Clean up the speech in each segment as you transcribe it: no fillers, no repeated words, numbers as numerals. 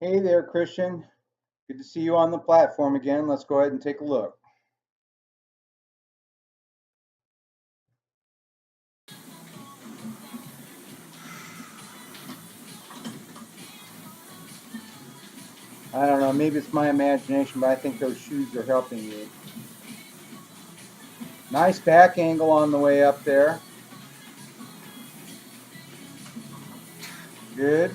Hey there, Kristian. Good to see you on the platform again. Let's go ahead and take a look. I don't know, maybe it's my imagination, but I think those shoes are helping you. Nice back angle on the way up there. Good.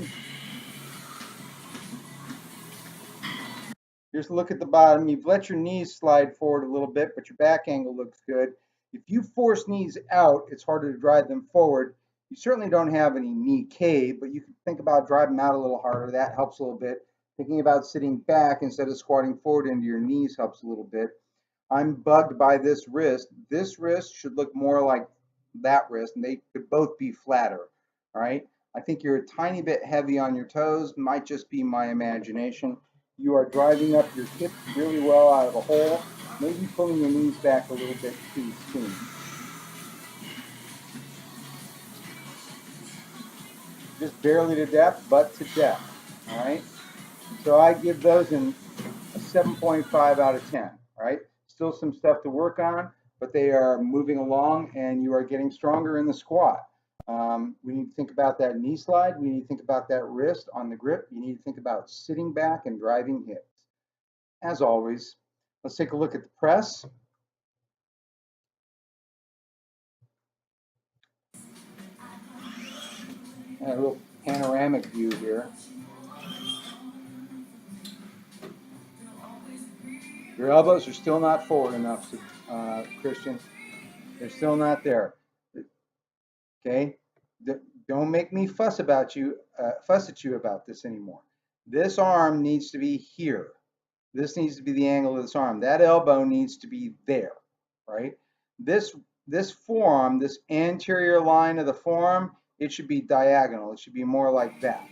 Just look at the bottom. You've let your knees slide forward a little bit, but your back angle looks good. If you force knees out, it's harder to drive them forward. You certainly don't have any knee cave, but you can think about driving them out a little harder. That helps a little bit. Thinking about sitting back instead of squatting forward into your knees helps a little bit. I'm bugged by this wrist. This wrist should look more like that wrist, and they could both be flatter. All right. I think you're a tiny bit heavy on your toes. Might just be my imagination. You are driving up your hips really well out of the hole. Maybe pulling your knees back a little bit too soon. Just barely to depth, but to depth. All right. So I give those a 7.5 out of 10. All right. Still some stuff to work on, but they are moving along and you are getting stronger in the squat. We need to think about that knee slide. We need to think about that wrist on the grip. You need to think about sitting back and driving hips. As always, let's take a look at the press. A little panoramic view here. Your elbows are still not forward enough, Kristian. They're still not there. Okay, don't make me fuss at you about this anymore. This arm needs to be here. This needs to be the angle of this arm. That elbow needs to be there, right? This this forearm, this anterior line of the forearm, it should be diagonal. It should be more like that.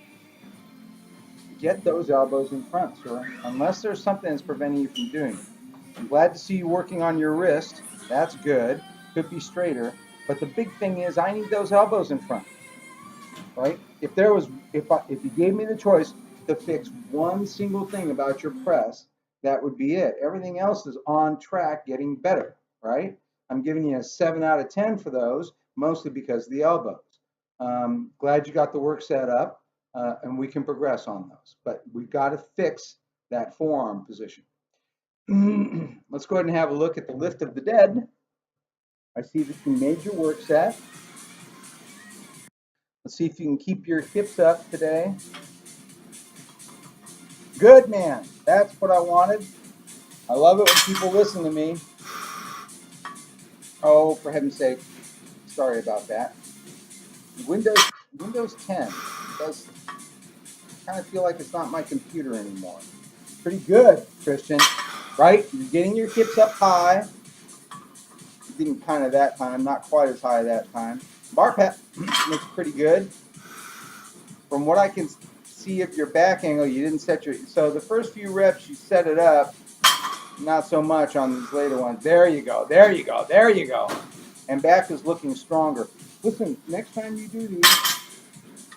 Get those elbows in front, sir, unless there's something that's preventing you from doing it. I'm glad to see you working on your wrist. That's good. Could be straighter. But the big thing is I need those elbows in front, right? If you gave me the choice to fix one single thing about your press, that would be it. Everything else is on track getting better, right? I'm giving you a 7 out of 10 for those, mostly because of the elbows. Glad you got the work set up, and we can progress on those. But we've got to fix that forearm position. Let's go ahead and have a look at the lift of the dead. I see that you made your work set. Let's see if you can keep your hips up today. Good, man. That's what I wanted. I love it when people listen to me. Oh, for heaven's sake. Sorry about that. Windows Windows 10 does kind of feel like it's not my computer anymore. Pretty good, Kristian. Right? You're getting your hips up high. You're getting kind of that time, not quite as high that time. Bar pat looks pretty good. From what I can see of your back angle, you didn't set your. So the first few reps, you set it up. Not so much on these later ones. There you go. There you go. There you go. And back is looking stronger. Listen, next time you do these,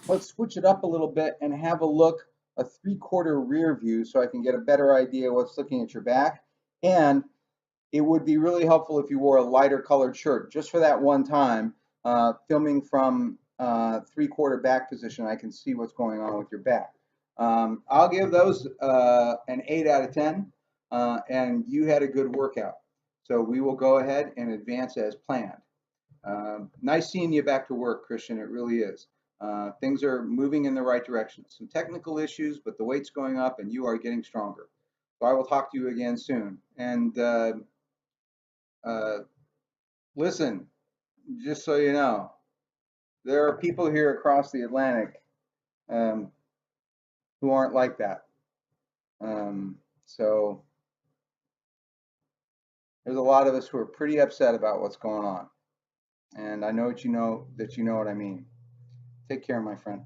let's switch it up a little bit and have a look, a 3/4 rear view, so I can get a better idea what's looking at your back. And it would be really helpful if you wore a lighter colored shirt just for that one time. Filming from 3/4 back position, I can see what's going on with your back. I'll give those an 8 out of 10, and you had a good workout. So we will go ahead and advance as planned. Nice seeing you back to work, Kristian. It really is. Things are moving in the right direction. Some technical issues, but the weight's going up and you are getting stronger. So I will talk to you again soon. And uh, listen, just so you know, there are people here across the Atlantic um, who aren't like that. So there's a lot of us who are pretty upset about what's going on. And I know that you know what I mean. Take care, my friend.